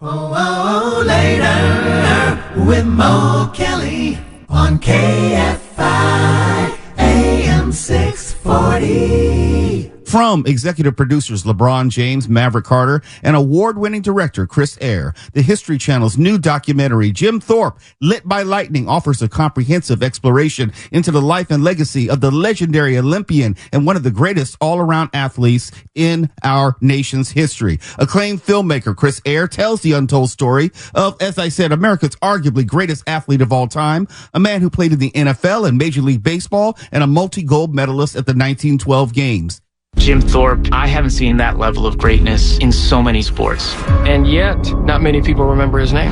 Oh, later with Mo Kelly on KFI AM 640. From executive producers LeBron James, Maverick Carter, and award-winning director Chris Eyre, the History Channel's new documentary, Jim Thorpe, Lit by Lightning, offers a comprehensive exploration into the life and legacy of the legendary Olympian and one of the greatest all-around athletes in our nation's history. Acclaimed filmmaker Chris Eyre tells the untold story of, as I said, America's arguably greatest athlete of all time, a man who played in the NFL and Major League Baseball, and a multi-gold medalist at the 1912 Games. Jim Thorpe, I haven't seen that level of greatness in so many sports. And yet, not many people remember his name.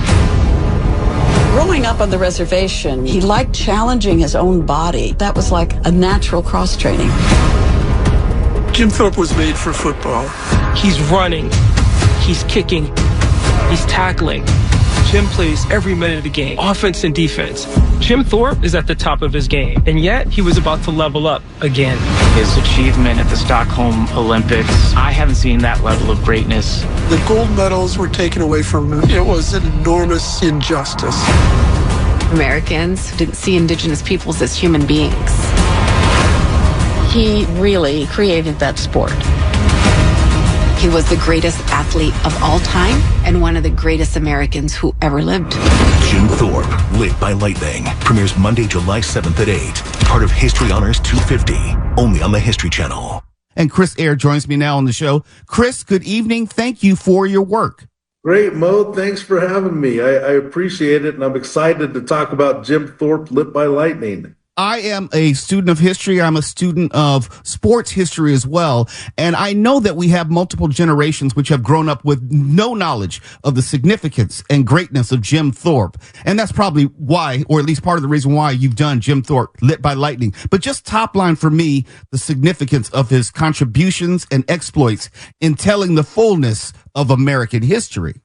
Growing up on the reservation, he liked challenging his own body. That was like a natural cross-training. Jim Thorpe was made for football. He's running, he's kicking, he's tackling. Jim plays every minute of the game, offense and defense. Jim Thorpe is at the top of his game, and yet he was about to level up again. His achievement at the Stockholm Olympics, I haven't seen that level of greatness. The gold medals were taken away from him. It was an enormous injustice. Americans didn't see indigenous peoples as human beings. He really created that sport. He was the greatest athlete of all time and one of the greatest Americans who ever lived. Jim Thorpe, Lit by Lightning, premieres Monday, July 7th at 8. Part of History Honors 250, only on the History Channel. And Chris Eyre joins me now on the show. Chris, good evening. Thank you for your work. Great, Mo. Thanks for having me. I appreciate it, and I'm excited to talk about Jim Thorpe, Lit by Lightning. I am a student of history. I'm a student of sports history as well. And I know that we have multiple generations which have grown up with no knowledge of the significance and greatness of Jim Thorpe. And that's probably why, or at least part of the reason why you've done Jim Thorpe, Lit by Lightning. But just top line for me, the significance of his contributions and exploits in telling the fullness of American history.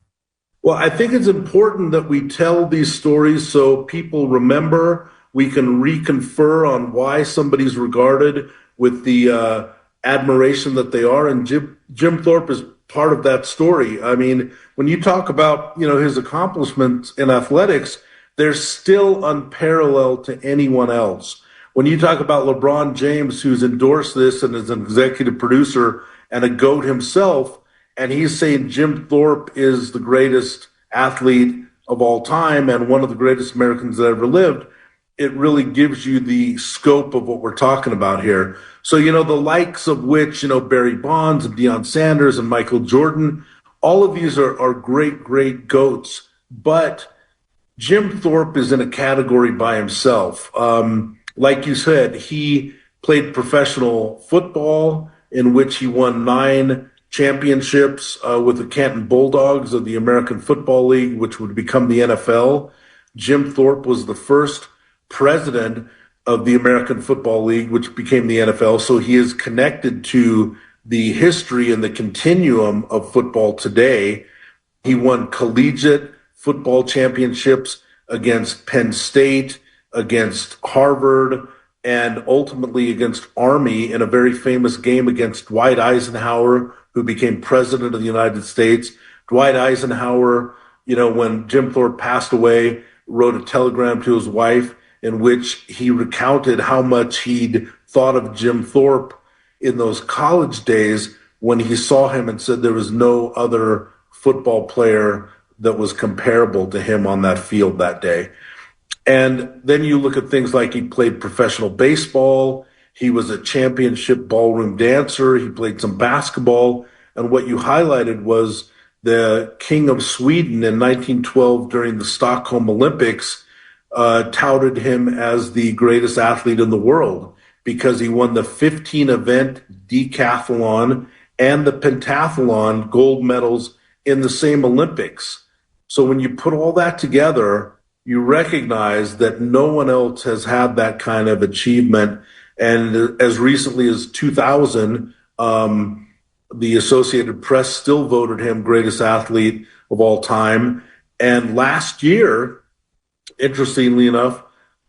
Well, I think it's important that we tell these stories so people remember. We can reconfer on why somebody's regarded with the admiration that they are. And Jim Thorpe is part of that story. I mean, when you talk about, his accomplishments in athletics, they're still unparalleled to anyone else. When you talk about LeBron James, who's endorsed this and is an executive producer and a GOAT himself, and he's saying Jim Thorpe is the greatest athlete of all time and one of the greatest Americans that ever lived, it really gives you the scope of what we're talking about here. So, the likes of which, Barry Bonds and Deion Sanders and Michael Jordan, all of these are great, great GOATs. But Jim Thorpe is in a category by himself. Like you said, he played professional football in which he won 9 championships with the Canton Bulldogs of the American Football League, which would become the NFL. Jim Thorpe was the first president of the American Football League, which became the NFL. So he is connected to the history and the continuum of football today. He won collegiate football championships against Penn State, against Harvard, and ultimately against Army in a very famous game against Dwight Eisenhower, who became president of the United States. Dwight Eisenhower, when Jim Thorpe passed away, wrote a telegram to his wife in which he recounted how much he'd thought of Jim Thorpe in those college days when he saw him and said there was no other football player that was comparable to him on that field that day. And then you look at things like he played professional baseball, he was a championship ballroom dancer, he played some basketball, and what you highlighted was the King of Sweden in 1912 during the Stockholm Olympics touted him as the greatest athlete in the world because he won the 15-event decathlon and the pentathlon gold medals in the same Olympics. So when you put all that together, you recognize that no one else has had that kind of achievement. And as recently as 2000, the Associated Press still voted him greatest athlete of all time. And last year, interestingly enough,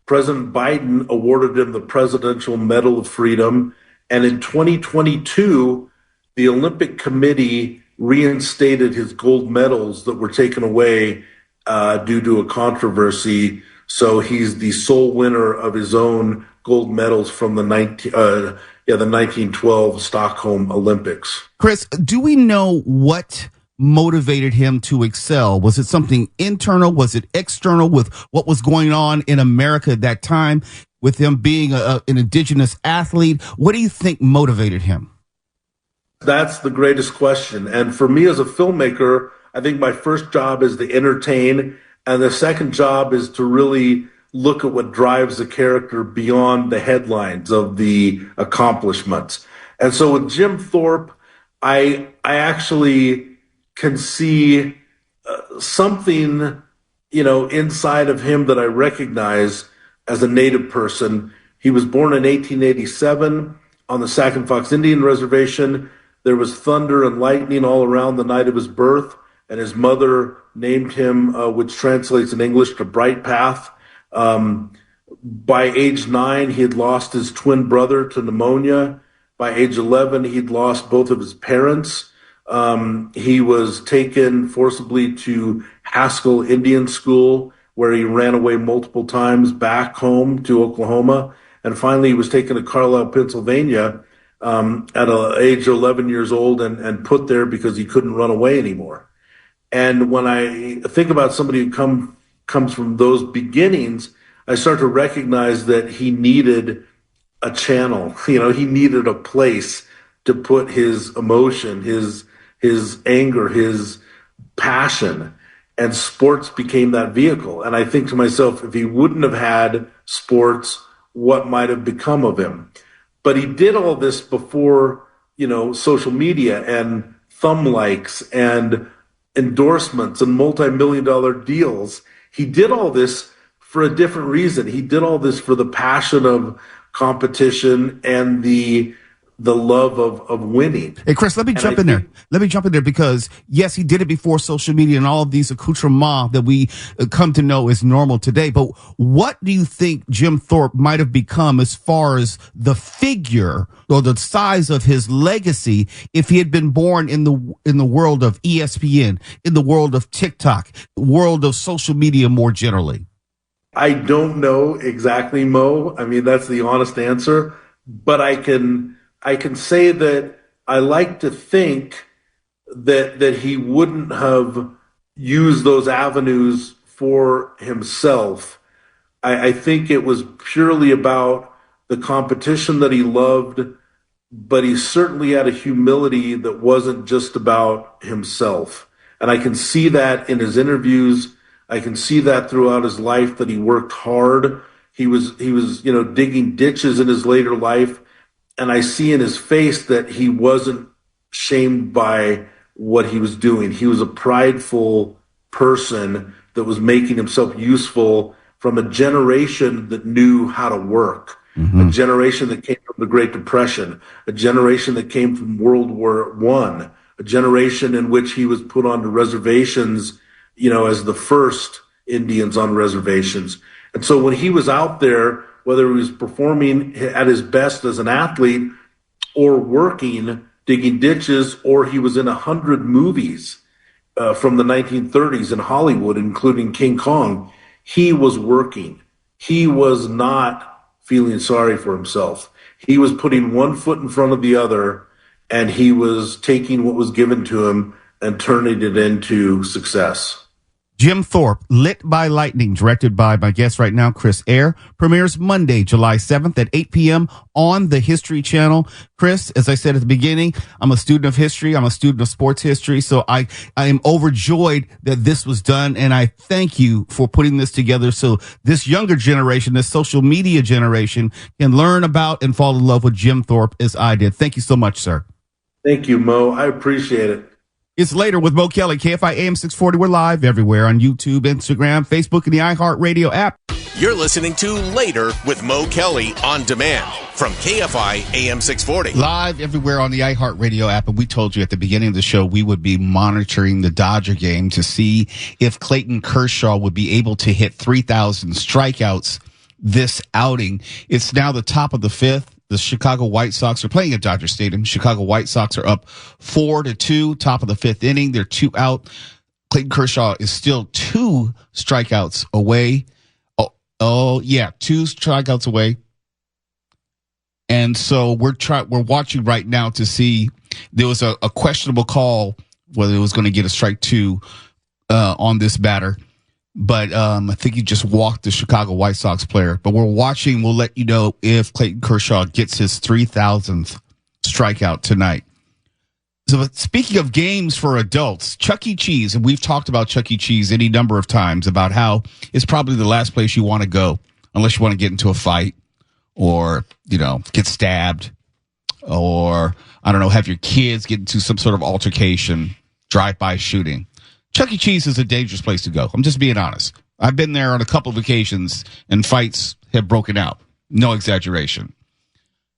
President Biden awarded him the Presidential Medal of Freedom. And in 2022, the Olympic Committee reinstated his gold medals that were taken away due to a controversy. So he's the sole winner of his own gold medals from the 1912 Stockholm Olympics. Chris, do we know what motivated him to excel? Was it something internal? Was it external with what was going on in America at that time with him being an indigenous athlete? What do you think motivated him? That's the greatest question. And for me as a filmmaker, I think my first job is to entertain, and the second job is to really look at what drives the character beyond the headlines of the accomplishments. And so with Jim Thorpe, I actually can see something, inside of him that I recognize as a Native person. He was born in 1887 on the Sac and Fox Indian Reservation. There was thunder and lightning all around the night of his birth, and his mother named him, which translates in English to Bright Path. By age 9, he had lost his twin brother to pneumonia. By age 11, he'd lost both of his parents. He was taken forcibly to Haskell Indian School, where he ran away multiple times back home to Oklahoma. And finally, he was taken to Carlisle, Pennsylvania, at the age of 11 years old and put there because he couldn't run away anymore. And when I think about somebody who comes from those beginnings, I start to recognize that he needed a channel. He needed a place to put his emotion, his anger, his passion, and sports became that vehicle. And I think to myself, if he wouldn't have had sports, what might have become of him? But he did all this before, social media and thumb likes and endorsements and multi-million-dollar deals. He did all this for a different reason. He did all this for the passion of competition and the love of winning. Hey, Chris, let me jump in there. Let me jump in there because, yes, he did it before social media and all of these accoutrements that we come to know as normal today. But what do you think Jim Thorpe might have become as far as the figure or the size of his legacy if he had been born in the world of ESPN, in the world of TikTok, world of social media more generally? I don't know exactly, Mo. I mean, that's the honest answer. But I can say that I like to think that he wouldn't have used those avenues for himself. I think it was purely about the competition that he loved, but he certainly had a humility that wasn't just about himself. And I can see that in his interviews. I can see that throughout his life, that he worked hard. He was digging ditches in his later life. And I see in his face that he wasn't shamed by what he was doing. He was a prideful person that was making himself useful from a generation that knew how to work, a generation that came from the Great Depression, a generation that came from World War I, a generation in which he was put onto reservations, as the first Indians on reservations. And so when he was out there, whether he was performing at his best as an athlete or working, digging ditches, or he was in 100 movies from the 1930s in Hollywood, including King Kong, he was working. He was not feeling sorry for himself. He was putting one foot in front of the other, and he was taking what was given to him and turning it into success. Jim Thorpe, Lit by Lightning, directed by my guest right now, Chris Eyre, premieres Monday, July 7th at 8 p.m. on the History Channel. Chris, as I said at the beginning, I'm a student of history. I'm a student of sports history. So I am overjoyed that this was done. And I thank you for putting this together so this younger generation, this social media generation, can learn about and fall in love with Jim Thorpe as I did. Thank you so much, sir. Thank you, Mo. I appreciate it. It's Later with Mo Kelly, KFI AM 640. We're live everywhere on YouTube, Instagram, Facebook, and the iHeartRadio app. You're listening to Later with Mo Kelly on demand from KFI AM 640. Live everywhere on the iHeartRadio app. And we told you at the beginning of the show we would be monitoring the Dodger game to see if Clayton Kershaw would be able to hit 3,000 strikeouts this outing. It's now the top of the fifth. The Chicago White Sox are playing at Dodger Stadium. Chicago White Sox are up 4-2, top of the fifth inning. They're 2 out. Clayton Kershaw is still 2 strikeouts away. Oh yeah, 2 strikeouts away. And so we're watching right now to see there was a questionable call whether it was going to get a strike 2 on this batter. But I think he just walked the Chicago White Sox player. But we're watching. We'll let you know if Clayton Kershaw gets his 3,000th strikeout tonight. So speaking of games for adults, Chuck E. Cheese, and we've talked about Chuck E. Cheese any number of times about how it's probably the last place you want to go unless you want to get into a fight or, get stabbed or, I don't know, have your kids get into some sort of altercation, drive-by shooting. Chuck E. Cheese is a dangerous place to go. I'm just being honest. I've been there on a couple of occasions and fights have broken out. No exaggeration.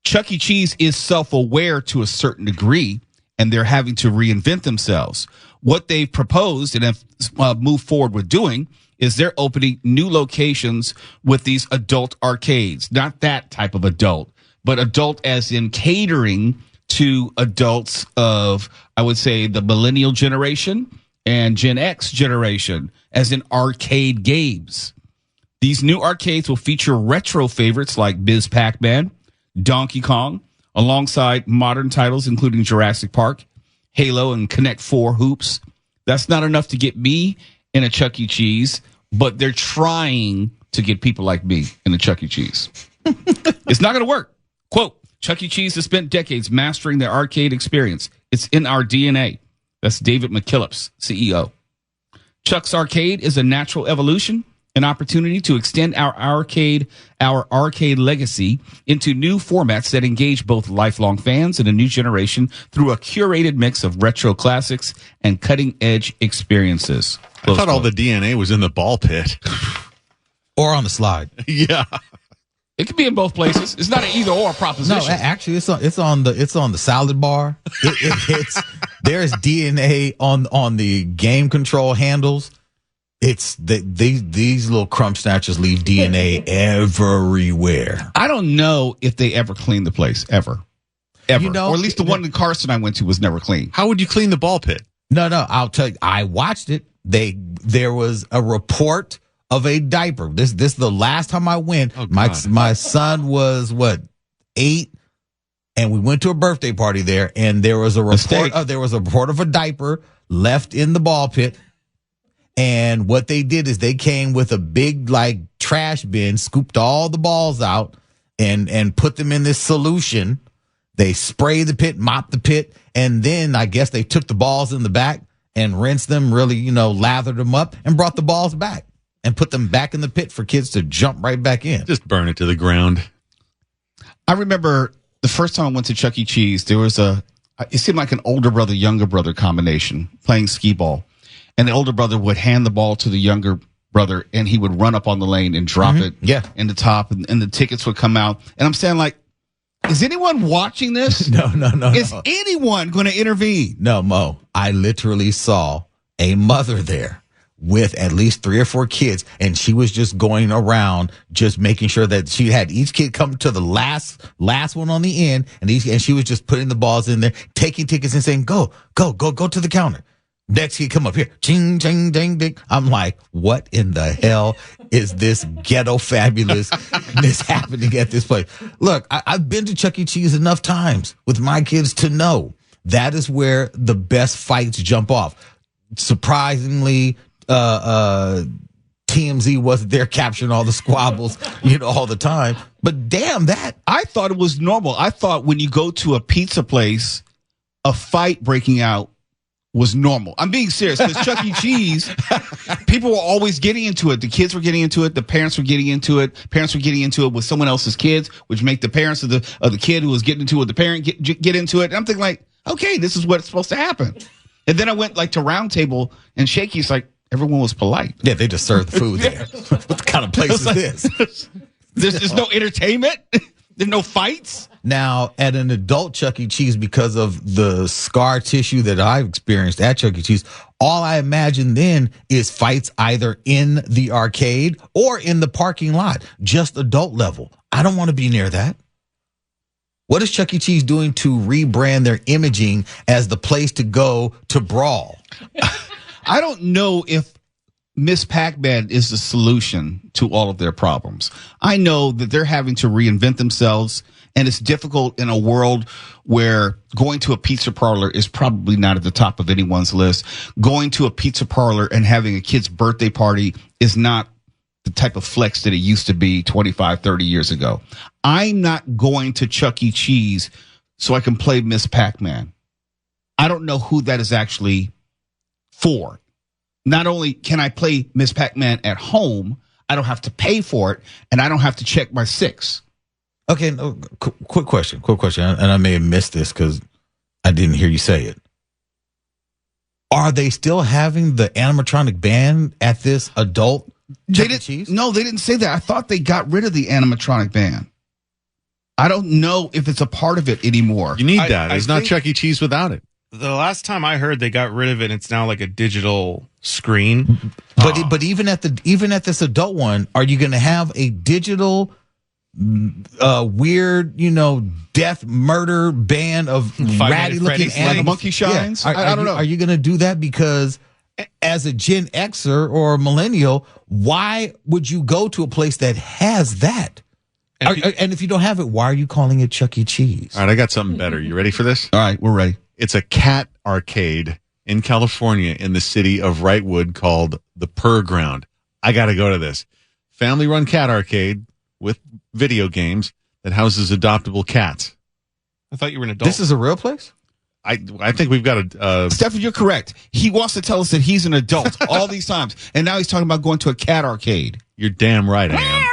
Chuck E. Cheese is self-aware to a certain degree, and they're having to reinvent themselves. What they've proposed and have moved forward with doing is they're opening new locations with these adult arcades. Not that type of adult, but adult as in catering to adults of, I would say, the millennial generation and Gen X generation, as in arcade games. These new arcades will feature retro favorites like Biz Pac-Man, Donkey Kong, alongside modern titles including Jurassic Park, Halo, and Connect 4 hoops. That's not enough to get me in a Chuck E. Cheese, but they're trying to get people like me in a Chuck E. Cheese. It's not going to work. Quote, Chuck E. Cheese has spent decades mastering the arcade experience. It's in our DNA. That's David McKillips, CEO. Chuck's Arcade is a natural evolution, an opportunity to extend our arcade legacy into new formats that engage both lifelong fans and a new generation through a curated mix of retro classics and cutting-edge experiences. I thought all the DNA was in the ball pit. Or on the slide. Yeah. It could be in both places. It's not an either or proposition. No, actually, it's on the salad bar. There's DNA on the game control handles. It's these little crumb snatchers leave DNA everywhere. I don't know if they ever clean the place ever, or at least the one in Carson I went to was never clean. How would you clean the ball pit? No, I'll tell you. I watched it. There was a report of a diaper. This the last time I went. Oh, my son was 8, and we went to a birthday party there, and there was a report of a diaper left in the ball pit. And what they did is they came with a big trash bin, scooped all the balls out, and put them in this solution. They sprayed the pit, mopped the pit, and then I guess they took the balls in the back and rinsed them, really, lathered them up, and brought the balls back and put them back in the pit for kids to jump right back in. Just burn it to the ground. I remember the first time I went to Chuck E. Cheese, there was it seemed like an older brother, younger brother combination playing skee ball. And the older brother would hand the ball to the younger brother, and he would run up on the lane and drop it in the top, and the tickets would come out. And I'm saying, is anyone watching this? No. Is anyone going to intervene? No, Mo. I literally saw a mother there with at least 3 or 4 kids, and she was just going around just making sure that she had each kid come to the last one on the end, and she was just putting the balls in there, taking tickets and saying, go to the counter. Next kid come up here. Ching, ching, ding, ding. I'm like, what in the hell is this ghetto fabulousness happening at this place? Look, I've been to Chuck E. Cheese enough times with my kids to know that is where the best fights jump off. Surprisingly, TMZ wasn't there capturing all the squabbles, all the time. But damn that. I thought it was normal. I thought when you go to a pizza place, a fight breaking out was normal. I'm being serious, because Chuck E. Cheese, people were always getting into it. The kids were getting into it. The parents were getting into it. Parents were getting into it with someone else's kids, which make the parents of the kid who was getting into it, the parent get into it. And I'm thinking okay, this is what's supposed to happen. And then I went to Round Table and Shakey's everyone was polite. Yeah, they just served the food there. What kind of place is this? There's no entertainment. There's no fights. Now, at an adult Chuck E. Cheese, because of the scar tissue that I've experienced at Chuck E. Cheese, all I imagine then is fights either in the arcade or in the parking lot, just adult level. I don't want to be near that. What is Chuck E. Cheese doing to rebrand their imaging as the place to go to brawl? I don't know if Miss Pac-Man is the solution to all of their problems. I know that they're having to reinvent themselves, and it's difficult in a world where going to a pizza parlor is probably not at the top of anyone's list. Going to a pizza parlor and having a kid's birthday party is not the type of flex that it used to be 25, 30 years ago. I'm not going to Chuck E. Cheese so I can play Miss Pac-Man. I don't know who that is actually for. Not only can I play Miss Pac-Man at home, I don't have to pay for it, and I don't have to check my 6. Okay, no, quick question, and I may have missed this because I didn't hear you say it. Are they still having the animatronic band at this adult Chuck E. Cheese? No, they didn't say that. I thought they got rid of the animatronic band. I don't know if it's a part of it anymore. You need that. It's not Chuck E. Cheese without it. The last time I heard, they got rid of it. It's now like a digital screen. But even at this adult one, are you going to have a digital, weird, death murder band of ratty looking animals? Monkey shines? Yeah. I don't know. Are you going to do that? Because as a Gen Xer or a millennial, why would you go to a place that has that? And if you don't have it, why are you calling it Chuck E. Cheese? All right, I got something better. You ready for this? All right, we're ready. It's a cat arcade in California in the city of Wrightwood called the Purr Ground. I got to go to this. Family-run cat arcade with video games that houses adoptable cats. I thought you were an adult. This is a real place? I think we've got a... Stephen, you're correct. He wants to tell us that he's an adult all these times, and now he's talking about going to a cat arcade. You're damn right I am.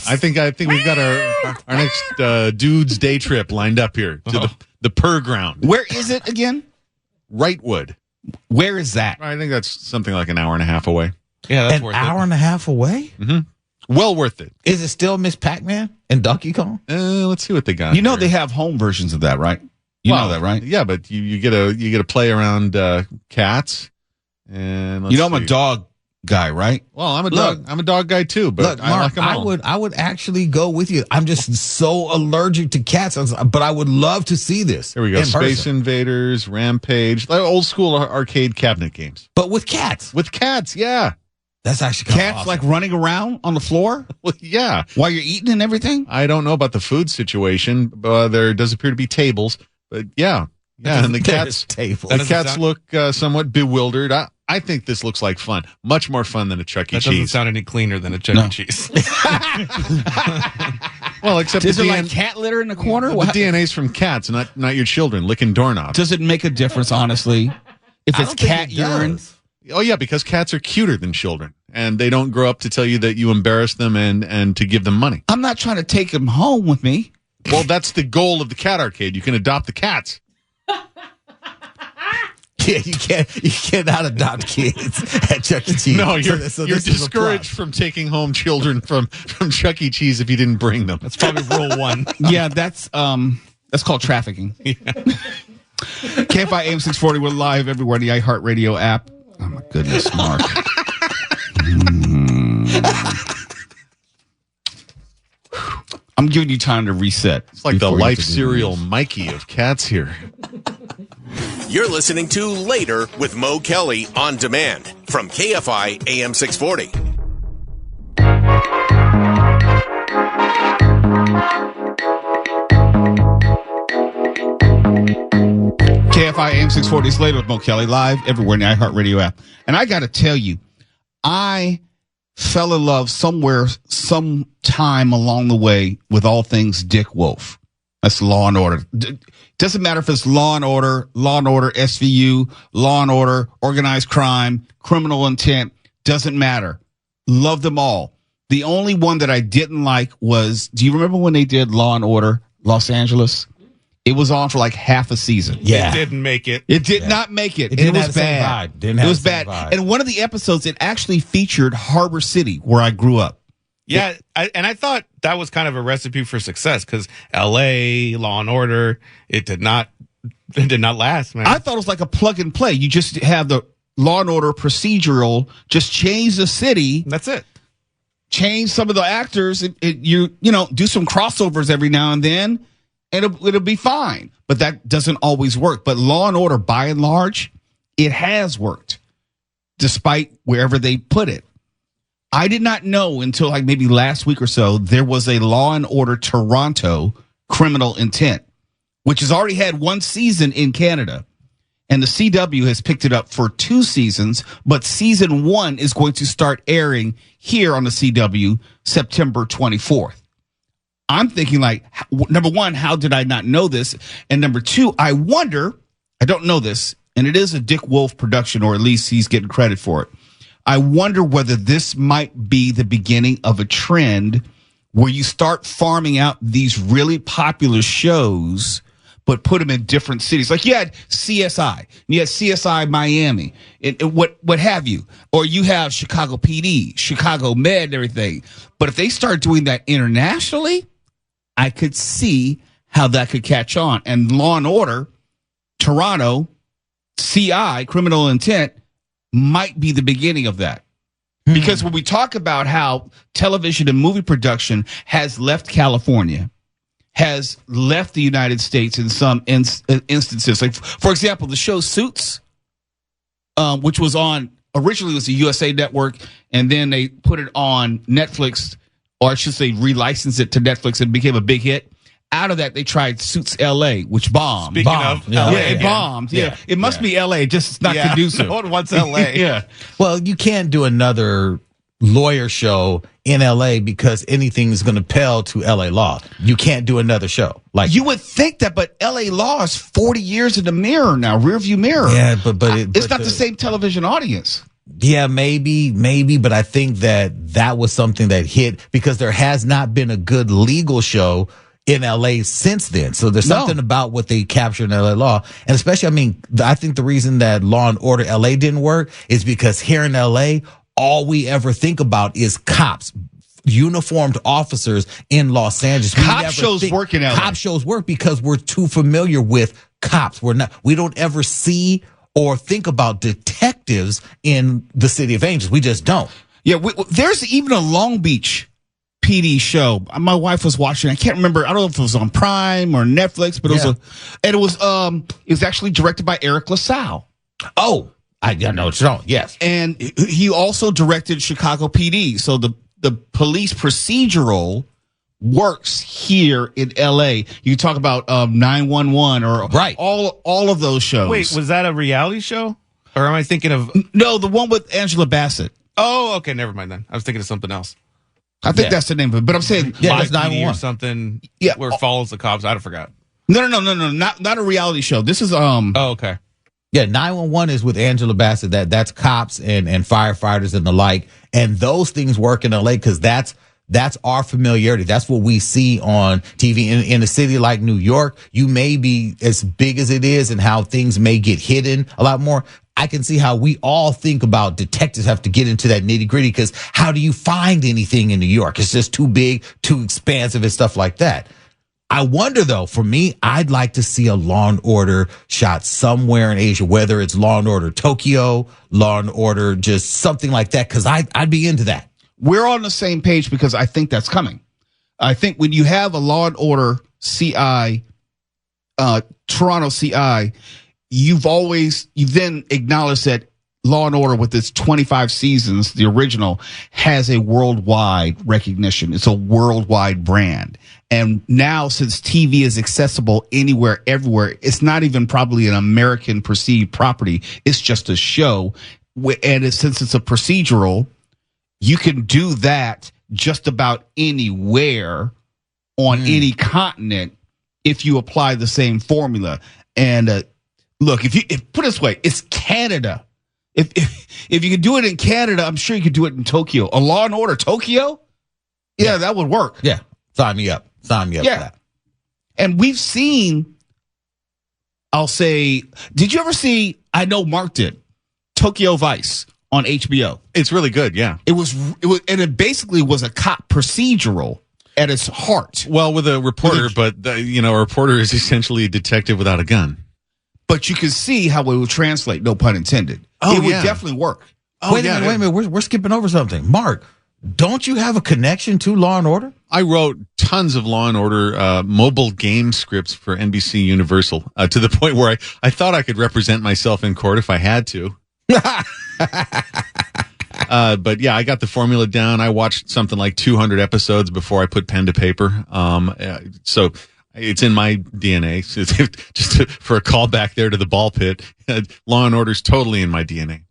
I think we've got our next dude's day trip lined up here to the Purr Ground. Where is it again? Wrightwood. Where is that? I think that's something like an hour and a half away. Yeah, that's an worth hour it. and a half away? Mm-hmm. Well worth it. Is it still Miss Pac-Man and Donkey Kong? Let's see what they got. You know they have home versions of that, right? You know that, right? Yeah, but you get to play around cats, and I'm a dog guy, right? Well, I'm a dog guy too, but look, Mark, I like them all. I would actually go with you. I'm just so allergic to cats, but I would love to see this. There we go. Space Invaders, Rampage, like old school arcade cabinet games. But with cats. With cats, yeah. That's actually cats awesome. like running around on the floor? Well, yeah. While you're eating and everything? I don't know about the food situation, but there does appear to be tables. But yeah. Yeah, and the cats look somewhat bewildered. I think this looks like fun. Much more fun than a Chuck E. Cheese. That doesn't sound any cleaner than a Chuck E. Cheese. Well, except is there like cat litter in the corner? The DNA's from cats, not your children licking doorknobs. Does it make a difference, honestly? If it's cat urine? Oh, yeah, because cats are cuter than children. And they don't grow up to tell you that you embarrass them and to give them money. I'm not trying to take them home with me. Well, that's the goal of the cat arcade. You can adopt the cats. Yeah, you cannot adopt kids at Chuck E. Cheese. No, you're discouraged from taking home children from Chuck E. Cheese if you didn't bring them. That's probably rule 1. Yeah, that's called trafficking. Yeah. KFI AM 640, we're live everywhere in the iHeartRadio app. Oh my goodness, Mark. I'm giving you time to reset. It's like the Life cereal Mikey of cats here. You're listening to Later with Mo Kelly on demand from KFI AM 640. KFI AM 640 is Later with Mo Kelly, live everywhere in the iHeartRadio app. And I got to tell you, I fell in love somewhere, sometime along the way with all things Dick Wolf. That's Law and Order. Doesn't matter if it's Law and Order, SVU, Law and Order, Organized Crime, Criminal Intent. Doesn't matter. Love them all. The only one that I didn't like was, do you remember when they did Law and Order Los Angeles? It was on for like half a season. Yeah. It didn't make it. It did not make it. It was bad. It was bad. And one of the episodes, it actually featured Harbor City, where I grew up. Yeah, I thought that was kind of a recipe for success because L.A., Law and Order, it did not last, man. I thought it was like a plug and play. You just have the Law and Order procedural, just change the city. That's it. change some of the actors. You know, do some crossovers every now and then, and it'll be fine. But that doesn't always work. But Law and Order, by and large, it has worked, despite wherever they put it. I did not know until like maybe last week or so there was a Law and Order Toronto Criminal Intent, which has already had one season in Canada. And the CW has picked it up for 2 seasons, but season 1 is going to start airing here on the CW September 24th. I'm thinking like, number one, how did I not know this? And number 2, I wonder, I don't know this, and it is a Dick Wolf production, or at least he's getting credit for it. I wonder whether this might be the beginning of a trend where you start farming out these really popular shows, but put them in different cities. Like you had CSI, you had CSI Miami, and what have you. Or you have Chicago PD, Chicago Med, and everything. But if they start doing that internationally, I could see how that could catch on. And Law and Order, Toronto, CI, Criminal Intent, might be the beginning of that. Because when we talk about how television and movie production has left California, has left the United States in some instances. Like, for example, the show Suits, which was on, originally was a USA Network, and then they put it on Netflix, or I should say relicensed it to Netflix and became a big hit. Out of that, they tried Suits LA, which bombed. Speaking of LA, it bombed. Yeah. It must be LA, just it's not conducive. No one wants LA. Yeah. Well, you can't do another lawyer show in LA because anything is going to pale to LA Law. You can't do another show. Like, you would think that, but LA Law is 40 years in the mirror now, rearview mirror. Yeah, but it's not the same television audience. Yeah, maybe, but I think that was something that hit because there has not been a good legal show in LA since then. So there's something about what they captured in LA Law. And especially, I mean, I think the reason that Law and Order LA didn't work is because here in LA, all we ever think about is cops, uniformed officers in Los Angeles. Cop shows work in LA. Cop shows work because we're too familiar with cops. We don't ever see or think about detectives in the City of Angels. We just don't. Yeah, there's even a Long Beach PD show. My wife was watching. I can't remember. I don't know if it was on Prime or Netflix, but it was actually directed by Eric LaSalle. Oh, I know it's wrong. Yes, and he also directed Chicago PD. So the police procedural works here in LA. You talk about 911 or all of those shows. Wait, was that a reality show, or am I thinking of? No, the one with Angela Bassett. Oh, okay, never mind then. I was thinking of something else. I think that's the name of it. But I'm saying, it's 911 or something. Yeah, where it follows the cops. I forgot. No, not a reality show. This is Oh, okay. Yeah, 911 is with Angela Bassett. That's cops and firefighters and the like. And those things work in LA because that's our familiarity. That's what we see on TV. In a city like New York, you may be as big as it is and how things may get hidden a lot more. I can see how we all think about detectives have to get into that nitty gritty because how do you find anything in New York? It's just too big, too expansive and stuff like that. I wonder though, for me, I'd like to see a Law and Order shot somewhere in Asia, whether it's Law and Order Tokyo, Law and Order, just something like that. Cause I'd be into that. We're on the same page because I think that's coming. I think when you have a Law and Order CI, Toronto CI, you've then acknowledged that Law and Order with its 25 seasons, the original, has a worldwide recognition. It's a worldwide brand. And now since TV is accessible anywhere, everywhere, it's not even probably an American perceived property. It's just a show. And since it's a procedural, you can do that just about anywhere on any continent if you apply the same formula. And look, if put it this way, it's Canada. If you could do it in Canada, I'm sure you could do it in Tokyo. A Law and Order Tokyo? Yeah, that would work. Yeah. Sign me up for that. And we've seen, I'll say, did you ever see, I know Mark did, Tokyo Vice on HBO? It's really good, yeah. It was, and it basically was a cop procedural at its heart. Well, with a reporter, but a reporter is essentially a detective without a gun. But you can see how it would translate, no pun intended. Oh, it would definitely work. Wait a minute. We're skipping over something. Mark, Don't you have a connection to Law and Order? I wrote tons of Law and Order mobile game scripts for NBC Universal to the point where I thought I could represent myself in court if I had to. But yeah, I got the formula down. I watched something like 200 episodes before I put pen to paper. So it's in my DNA. So just for a callback there to the ball pit, Law and Order's totally in my DNA.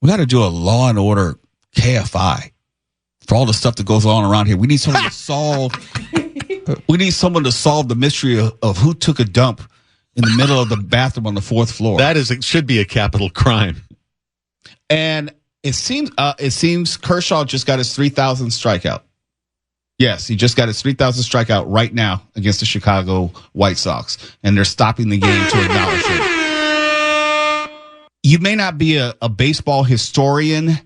We got to do a Law and Order KFI for all the stuff that goes on around here. We need someone to solve. We need someone to solve the mystery of who took a dump in the middle of the bathroom on the 4th floor. It should be a capital crime. And it seems Kershaw just got his 3,000th strikeout. Yes, he just got his 3,000th strikeout right now against the Chicago White Sox, and they're stopping the game to acknowledge it. You may not be a baseball historian,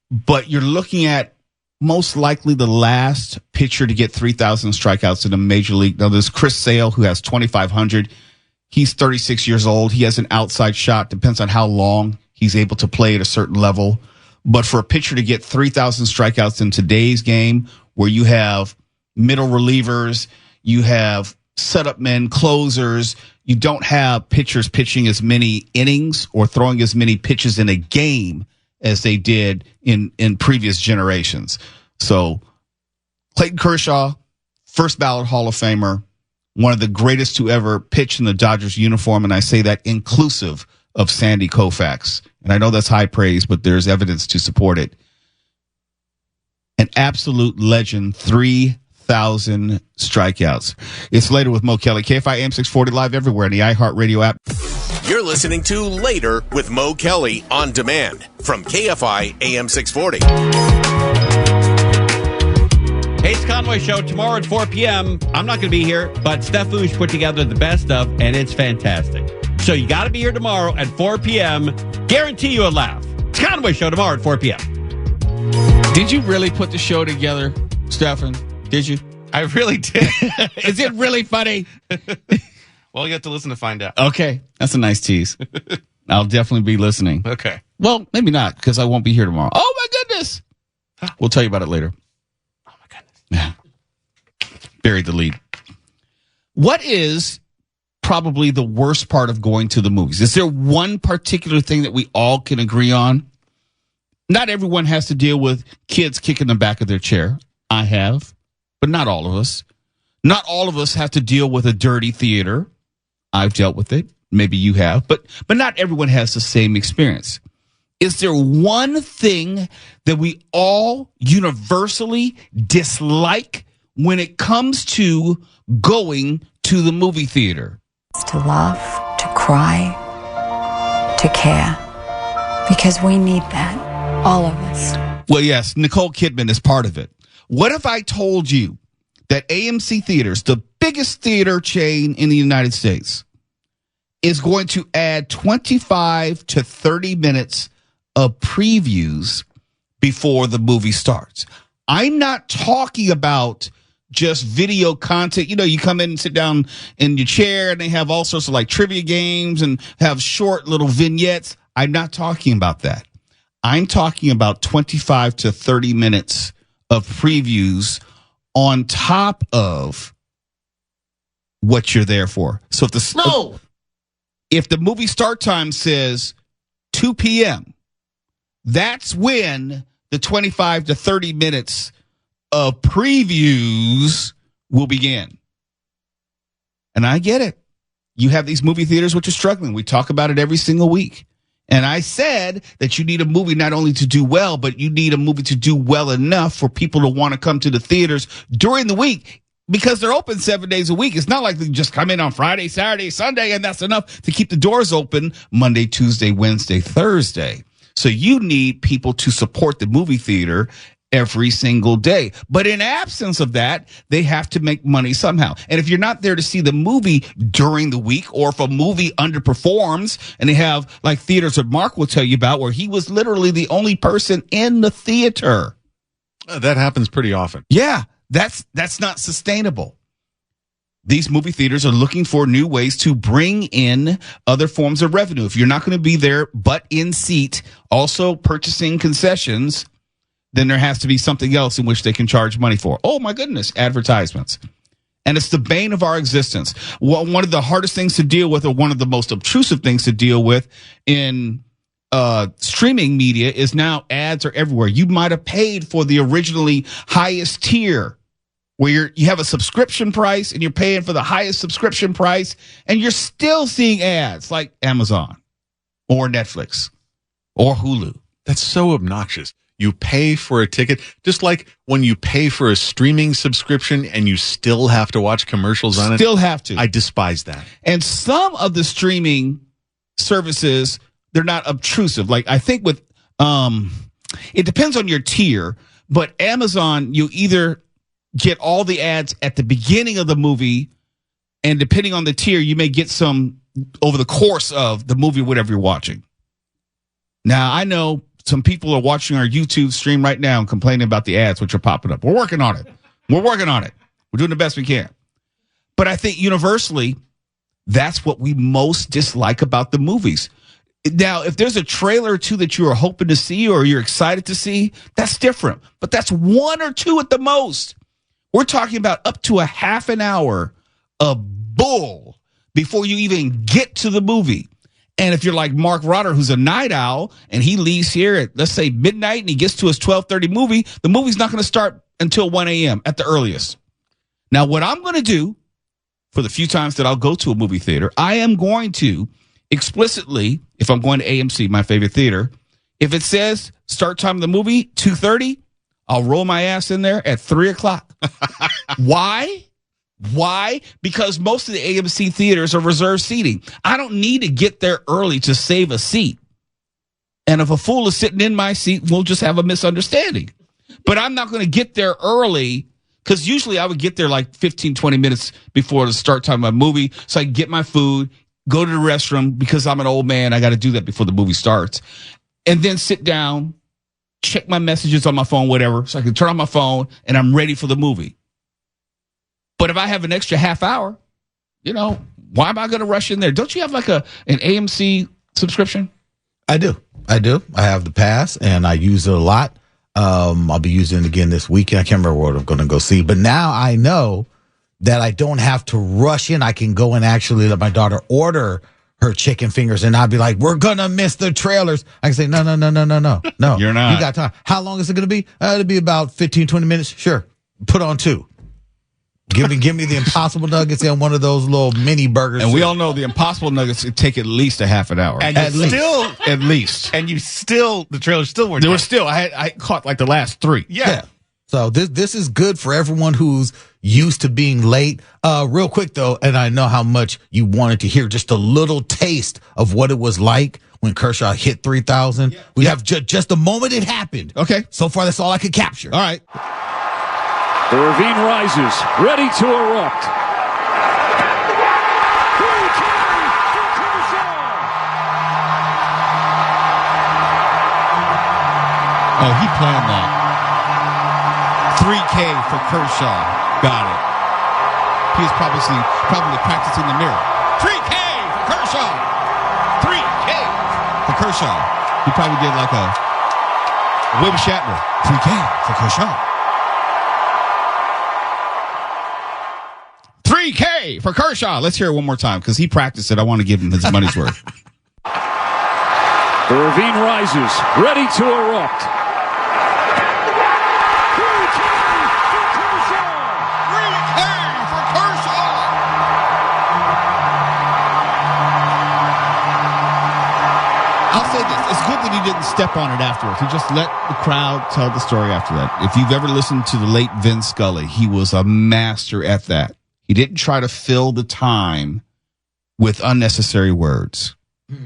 but you're looking at most likely the last pitcher to get 3,000 strikeouts in a major league. Now, there's Chris Sale, who has 2,500. He's 36 years old. He has an outside shot. Depends on how long he's able to play at a certain level. But for a pitcher to get 3,000 strikeouts in today's game, where you have middle relievers, you have setup men, closers, you don't have pitchers pitching as many innings or throwing as many pitches in a game as they did in previous generations. So Clayton Kershaw, first ballot Hall of Famer, one of the greatest to ever pitch in the Dodgers uniform, and I say that inclusive of Sandy Koufax. And I know that's high praise, but there's evidence to support it. An absolute legend, 3,000 strikeouts. It's Later with Mo Kelly, KFI AM 640 live everywhere in the iHeartRadio app. You're listening to Later with Mo Kelly on demand from KFI AM 640. Hey, it's Conway Show tomorrow at 4 p.m. I'm not going to be here, but Steph Fouche put together the best of, and it's fantastic. So you got to be here tomorrow at 4 p.m. Guarantee you a laugh. It's Conway Show tomorrow at 4 p.m. Did you really put the show together, Stefan? Did you? I really did. Is it really funny? Well, you have to listen to find out. Okay. That's a nice tease. I'll definitely be listening. Okay. Well, maybe not, because I won't be here tomorrow. Oh, my goodness. We'll tell you about it later. Oh, my goodness. Yeah. Buried the lead. What is probably the worst part of going to the movies? Is there one particular thing that we all can agree on? Not everyone has to deal with kids kicking the back of their chair. I have, but not all of us. Not all of us have to deal with a dirty theater. I've dealt with it. Maybe you have, but not everyone has the same experience. Is there one thing that we all universally dislike when it comes to going to the movie theater? To laugh, to cry, to care. Because we need that, all of us. Well, yes, Nicole Kidman is part of it. What if I told you that AMC Theaters, the biggest theater chain in the United States, is going to add 25 to 30 minutes of previews before the movie starts? I'm not talking about just video content. You know, you come in and sit down in your chair and they have all sorts of like trivia games and have short little vignettes. I'm not talking about that. I'm talking about 25 to 30 minutes of previews on top of what you're there for. So if the movie start time says 2 p.m., that's when the 25 to 30 minutes of previews will begin. And I get it. You have these movie theaters which are struggling. We talk about it every single week. And I said that you need a movie not only to do well, but you need a movie to do well enough for people to want to come to the theaters during the week, because they're open 7 days a week. It's not like they just come in on Friday, Saturday, Sunday, and that's enough to keep the doors open Monday, Tuesday, Wednesday, Thursday. So you need people to support the movie theater every single day. But in absence of that, they have to make money somehow. And if you're not there to see the movie during the week, or if a movie underperforms, and they have like theaters that Mark will tell you about where he was literally the only person in the theater. That happens pretty often. Yeah, that's not sustainable. These movie theaters are looking for new ways to bring in other forms of revenue. If you're not going to be there but in seat, also purchasing concessions, then there has to be something else in which they can charge money for. Oh, my goodness, advertisements. And it's the bane of our existence. One of the hardest things to deal with, or one of the most obtrusive things to deal with in streaming media, is now ads are everywhere. You might have paid for the originally highest tier, where you have a subscription price and you're paying for the highest subscription price, and you're still seeing ads like Amazon or Netflix or Hulu. That's so obnoxious. You pay for a ticket, just like when you pay for a streaming subscription and you still have to watch commercials on it. Still have to. I despise that. And some of the streaming services, they're not obtrusive. Like, I think with, it depends on your tier, but Amazon, you either get all the ads at the beginning of the movie, and depending on the tier, you may get some over the course of the movie, whatever you're watching. Now, I know some people are watching our YouTube stream right now and complaining about the ads which are popping up. We're working on it. We're doing the best we can. But I think universally, that's what we most dislike about the movies. Now, if there's a trailer or two that you are hoping to see or you're excited to see, that's different. But that's one or two at the most. We're talking about up to a half an hour of bull before you even get to the movie. And if you're like Mark Rodder, who's a night owl, and he leaves here at, let's say, midnight, and he gets to his 12:30 movie, the movie's not going to start until 1 a.m. at the earliest. Now, what I'm going to do for the few times that I'll go to a movie theater, I am going to explicitly, if I'm going to AMC, my favorite theater, if it says start time of the movie, 2:30, I'll roll my ass in there at 3 o'clock. Why? Because most of the AMC theaters are reserved seating. I don't need to get there early to save a seat. And if a fool is sitting in my seat, we'll just have a misunderstanding. But I'm not going to get there early, because usually I would get there like 15, 20 minutes before the start time of my movie, so I can get my food, go to the restroom, because I'm an old man. I got to do that before the movie starts. And then sit down, check my messages on my phone, whatever, so I can turn on my phone and I'm ready for the movie. But if I have an extra half hour, why am I going to rush in there? Don't you have like an AMC subscription? I do. I have the pass, and I use it a lot. I'll be using it again this weekend. I can't remember what I'm going to go see. But now I know that I don't have to rush in. I can go and actually let my daughter order her chicken fingers, and I'll be like, we're going to miss the trailers. I can say, no. You're not. You got time. How long is it going to be? It'll be about 15, 20 minutes. Sure. Put on 2. Give me the Impossible Nuggets and one of those little mini burgers. And we all know the Impossible Nuggets would take at least a half an hour. And at least. And the trailers still weren't. There were still, I caught like the last 3. Yeah. So this is good for everyone who's used to being late. Real quick though, and I know how much you wanted to hear just a little taste of what it was like when Kershaw hit 3,000. Yeah. We have just the moment it happened. Okay. So far, that's all I could capture. All right. The ravine rises, ready to erupt. Oh, he planned that. 3K for Kershaw. Got it. He was probably practicing the mirror. 3K for Kershaw. 3K for Kershaw. He probably did like a William Shatner. 3K for Kershaw. 3K for Kershaw. Let's hear it one more time, because he practiced it. I want to give him his money's worth. The ravine rises, ready to erupt. 3K for Kershaw. I'll say this. It's good that he didn't step on it afterwards. He just let the crowd tell the story after that. If you've ever listened to the late Vince Scully, he was a master at that. He didn't try to fill the time with unnecessary words.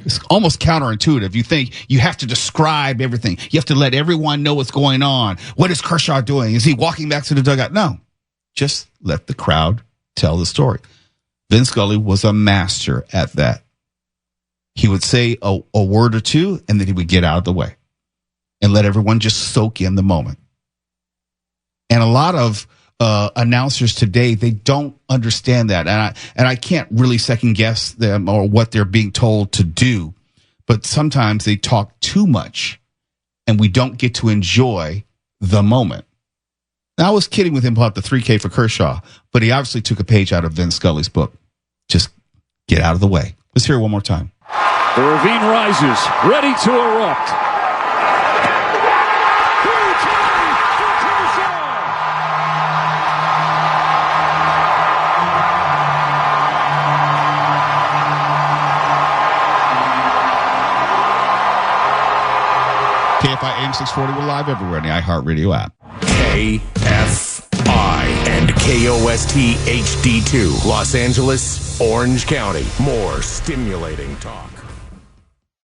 It's almost counterintuitive. You think you have to describe everything. You have to let everyone know what's going on. What is Kershaw doing? Is he walking back to the dugout? No. Just let the crowd tell the story. Vince Scully was a master at that. He would say a word or two, and then he would get out of the way and let everyone just soak in the moment. And a lot of announcers today, they don't understand that, and I can't really second guess them or what they're being told to do, but sometimes they talk too much, and we don't get to enjoy the moment. Now, I was kidding with him about the 3K for Kershaw, but he obviously took a page out of Vin Scully's book. Just get out of the way. Let's hear it one more time. The ravine rises, ready to erupt. KFI AM 640, we're live everywhere in the iHeartRadio app. KFI and KOST HD2, Los Angeles, Orange County. More stimulating talk.